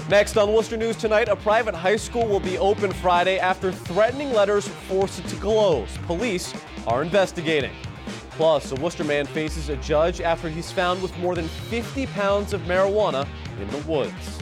Next on Worcester News Tonight, a private high school will be open Friday after threatening letters forced it to close. Police are investigating. Plus, a Worcester man faces a judge after he's found with more than 50 pounds of marijuana in the woods.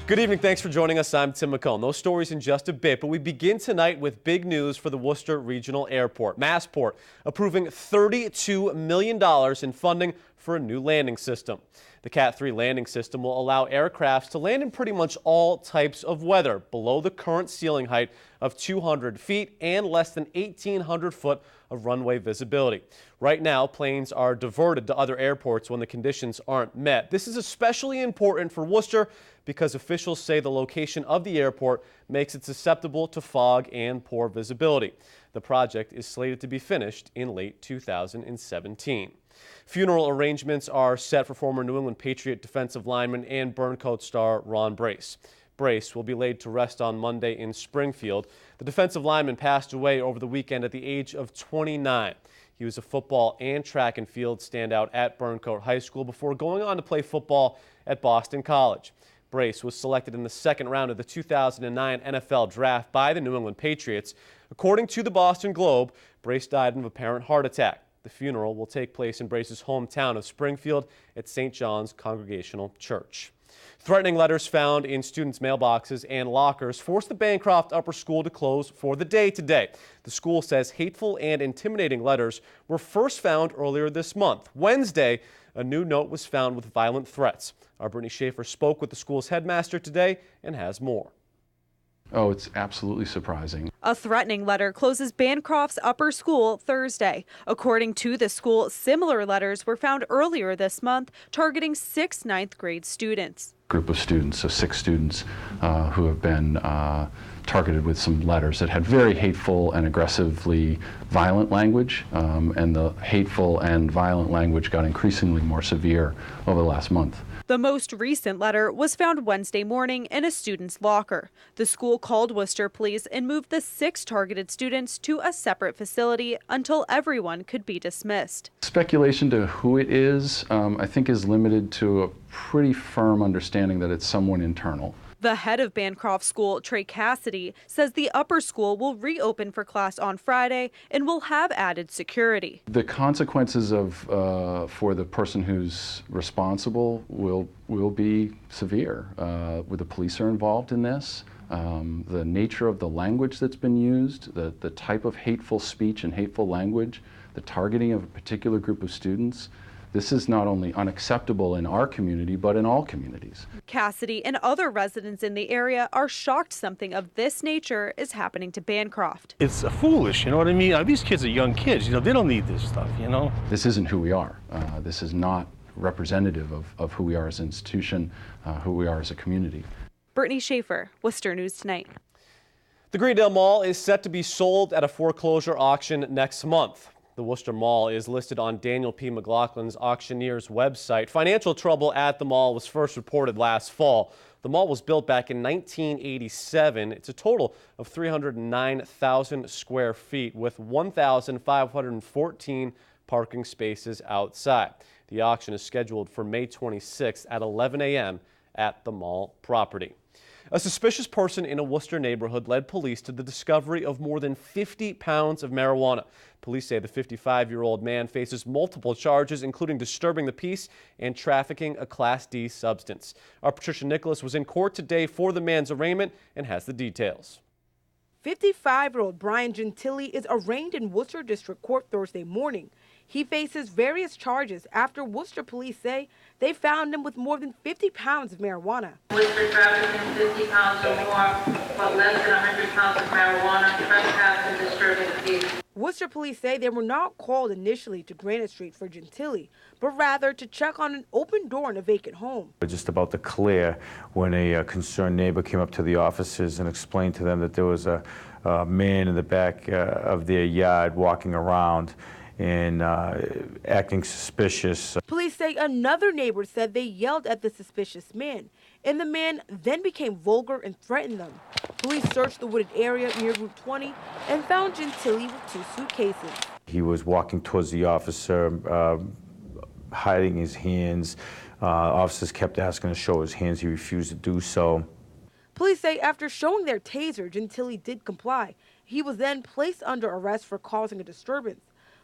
Good evening. Thanks for joining us. I'm Tim McComb. Those stories in just a bit, but we begin tonight with big news for the Worcester Regional Airport. Massport approving $32 million in funding for a new landing system. The Cat 3 landing system will allow aircrafts to land in pretty much all types of weather below the current ceiling height of 200 feet and less than 1,800 foot of runway visibility. Right now, planes are diverted to other airports when the conditions aren't met. This is especially important for Worcester because officials say the location of the airport makes it susceptible to fog and poor visibility. The project is slated to be finished in late 2017. Funeral arrangements are set for former New England Patriot defensive lineman and Burncoat star Ron Brace. Brace will be laid to rest on Monday in Springfield. The defensive lineman passed away over the weekend at the age of 29. He was a football and track and field standout at Burncoat High School before going on to play football at Boston College. Brace was selected in the second round of the 2009 NFL Draft by the New England Patriots. According to the Boston Globe, Brace died of an apparent heart attack. The funeral will take place in Brace's hometown of Springfield at St. John's Congregational Church. Threatening letters found in students' mailboxes and lockers forced the Bancroft Upper School to close for the day today. The school says hateful and intimidating letters were first found earlier this month. Wednesday, a new note was found with violent threats. Our Brittany Schaefer spoke with the school's headmaster today and has more. Oh, it's absolutely surprising. A threatening letter closes Bancroft's upper school Thursday. According to the school, similar letters were found earlier this month targeting 6 ninth grade students. Group of students, so 6 students who have been targeted with some letters that had very hateful and aggressively violent language, and the hateful and violent language got increasingly more severe over the last month. The most recent letter was found Wednesday morning in a student's locker. The school called Worcester police and moved the 6 targeted students to a separate facility until everyone could be dismissed. Speculation to who it is, I think, is limited to a pretty firm understanding that it's someone internal. The head of Bancroft School, Trey Cassidy, says the upper school will reopen for class on Friday and will have added security. The consequences of for the person who's responsible will be severe. The police are involved in this. The nature of the language that's been used, the type of hateful speech and hateful language, the targeting of a particular group of students. This is not only unacceptable in our community, but in all communities. Cassidy and other residents in the area are shocked something of this nature is happening to Bancroft. It's foolish, you know what I mean? These kids are young kids, they don't need this stuff, This isn't who we are. This is not representative of who we are as an institution, who we are as a community. Brittany Schaefer, Worcester News Tonight. The Greendale Mall is set to be sold at a foreclosure auction next month. The Worcester Mall is listed on Daniel P. McLaughlin's auctioneer's website. Financial trouble at the mall was first reported last fall. The mall was built back in 1987. It's a total of 309,000 square feet with 1,514 parking spaces outside. The auction is scheduled for May 26th at 11 a.m. at the mall property. A suspicious person in a Worcester neighborhood led police to the discovery of more than 50 pounds of marijuana. Police say the 55-year-old man faces multiple charges, including disturbing the peace and trafficking a Class D substance. Our Patricia Nicholas was in court today for the man's arraignment and has the details. 55-year-old Brian Gentili is arraigned in Worcester District Court Thursday morning. He faces various charges after Worcester police say they found him with more than 50 pounds of marijuana. Worcester trafficking 50 pounds or more, but less than 100 pounds of marijuana, trespass and disturbing the peace. Worcester police say they were not called initially to Granite Street for Gentili, but rather to check on an open door in a vacant home. Just about to clear when a concerned neighbor came up to the officers and explained to them that there was a man in the back of their yard walking around and acting suspicious. Police say another neighbor said they yelled at the suspicious man, and the man then became vulgar and threatened them. Police searched the wooded area near Route 20 and found Gentili with 2 suitcases. He was walking towards the officer, hiding his hands. Officers kept asking to show his hands. He refused to do so. Police say after showing their taser, Gentili did comply. He was then placed under arrest for causing a disturbance.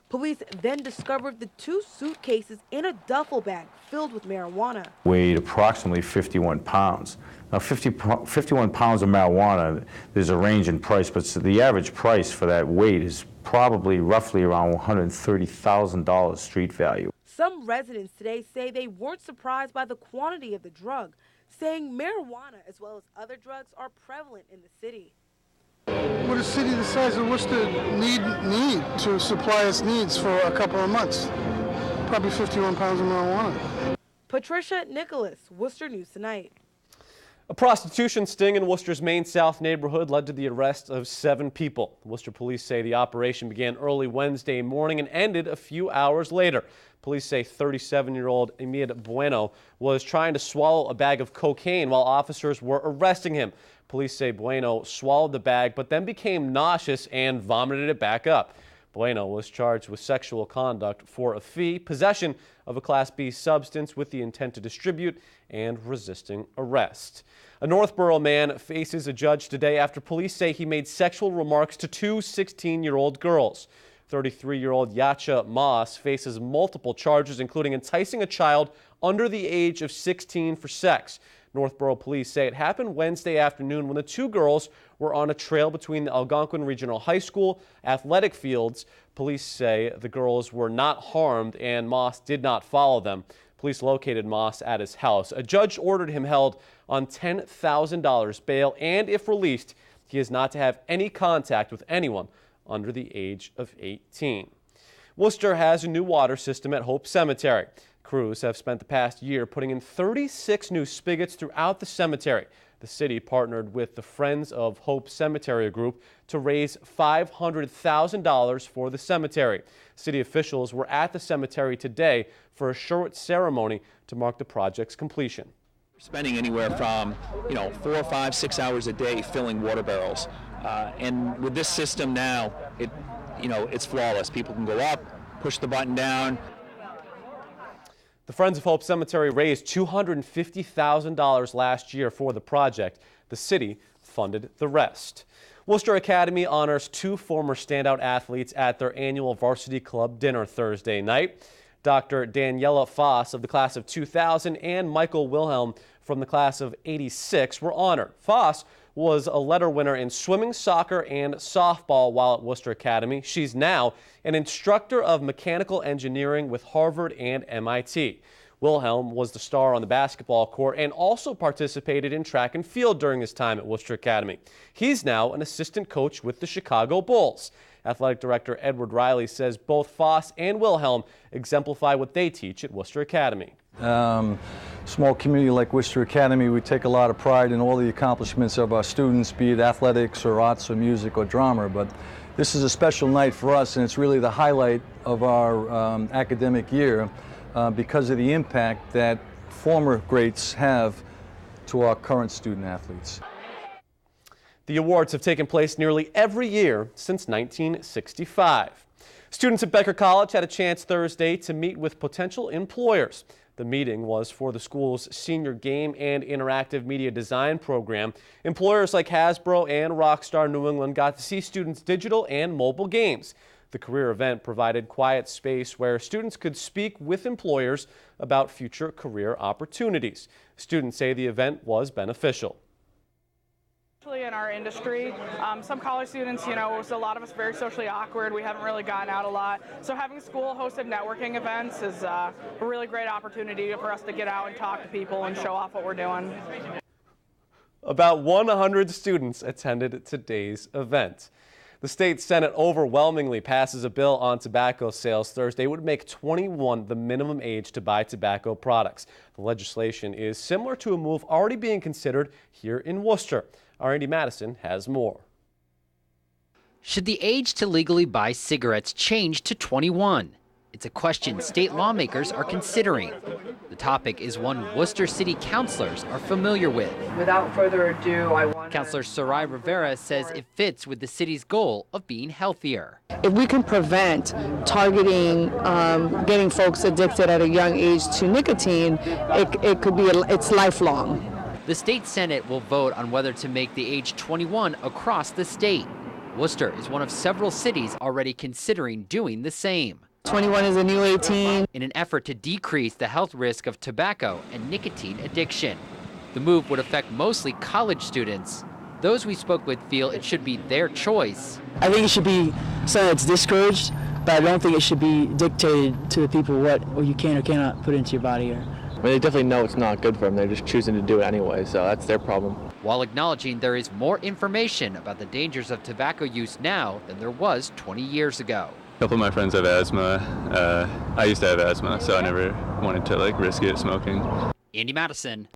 Police then discovered the 2 suitcases in a duffel bag filled with marijuana. Weighed approximately 51 pounds. Now, 51 pounds of marijuana, there's a range in price, but the average price for that weight is probably roughly around $130,000 street value. Some residents today say they weren't surprised by the quantity of the drug, saying marijuana as well as other drugs are prevalent in the city. Would a city the size of Worcester need to supply its needs for a couple of months? Probably 51 pounds of marijuana. Patricia Nicholas, Worcester News Tonight. A prostitution sting in Worcester's Main South neighborhood led to the arrest of 7 people. Worcester police say the operation began early Wednesday morning and ended a few hours later. Police say 37-year-old Emid Bueno was trying to swallow a bag of cocaine while officers were arresting him. Police say Bueno swallowed the bag but then became nauseous and vomited it back up. Bueno was charged with sexual conduct for a fee, possession of a Class B substance with the intent to distribute, and resisting arrest. A Northborough man faces a judge today after police say he made sexual remarks to 2 16-year-old girls. 33-year-old Yacha Moss faces multiple charges, including enticing a child under the age of 16 for sex. Northborough police say it happened Wednesday afternoon when the 2 girls were on a trail between the Algonquin Regional High School athletic fields. Police say the girls were not harmed and Moss did not follow them. Police located Moss at his house. A judge ordered him held on $10,000 bail, and if released, he is not to have any contact with anyone under the age of 18. Worcester has a new water system at Hope Cemetery. Crews have spent the past year putting in 36 new spigots throughout the cemetery. The city partnered with the Friends of Hope Cemetery group to raise $500,000 for the cemetery. City officials were at the cemetery today for a short ceremony to mark the project's completion. Spending anywhere from 4, 5, 6 hours a day filling water barrels, and with this system now, it's flawless. People can go up, push the button down. The Friends of Hope Cemetery raised $250,000 last year for the project. The city funded the rest. Worcester Academy honors 2 former standout athletes at their annual varsity club dinner Thursday night. Dr. Daniela Foss of the class of 2000 and Michael Wilhelm from the class of 86 were honored. Foss was a letter winner in swimming, soccer, and softball while at Worcester Academy. She's now an instructor of mechanical engineering with Harvard and MIT. Wilhelm was the star on the basketball court and also participated in track and field during his time at Worcester Academy. He's now an assistant coach with the Chicago Bulls. Athletic Director Edward Riley says both Foss and Wilhelm exemplify what they teach at Worcester Academy. Small community like Worcester Academy, we take a lot of pride in all the accomplishments of our students, be it athletics or arts or music or drama, but this is a special night for us, and it's really the highlight of our academic year because of the impact that former greats have to our current student athletes. The awards have taken place nearly every year since 1965. Students at Becker College had a chance Thursday to meet with potential employers. The meeting was for the school's senior game and interactive media design program. Employers like Hasbro and Rockstar New England got to see students' digital and mobile games. The career event provided quiet space where students could speak with employers about future career opportunities. Students say the event was beneficial. In our industry, some college students, a lot of us very socially awkward. We haven't really gotten out a lot. So having school-hosted networking events is a really great opportunity for us to get out and talk to people and show off what we're doing. About 100 students attended today's event. The state Senate overwhelmingly passes a bill on tobacco sales Thursday. It would make 21 the minimum age to buy tobacco products. The legislation is similar to a move already being considered here in Worcester. Our Andy Madison has more. Should the age to legally buy cigarettes change to 21? It's a question state lawmakers are considering. The topic is one Worcester City councilors are familiar with. Without further ado, I want Councilor Sarai Rivera says it fits with the city's goal of being healthier. If we can prevent targeting, getting folks addicted at a young age to nicotine, it could be, it's lifelong. The state Senate will vote on whether to make the age 21 across the state. Worcester is one of several cities already considering doing the same. 21 is a new 18. In an effort to decrease the health risk of tobacco and nicotine addiction. The move would affect mostly college students. Those we spoke with feel it should be their choice. I think it should be something that's discouraged, but I don't think it should be dictated to the people what you can or cannot put into your body. I mean, they definitely know it's not good for them. They're just choosing to do it anyway, so that's their problem. While acknowledging there is more information about the dangers of tobacco use now than there was 20 years ago. A couple of my friends have asthma. I used to have asthma, so I never wanted to risk it smoking. Andy Madison,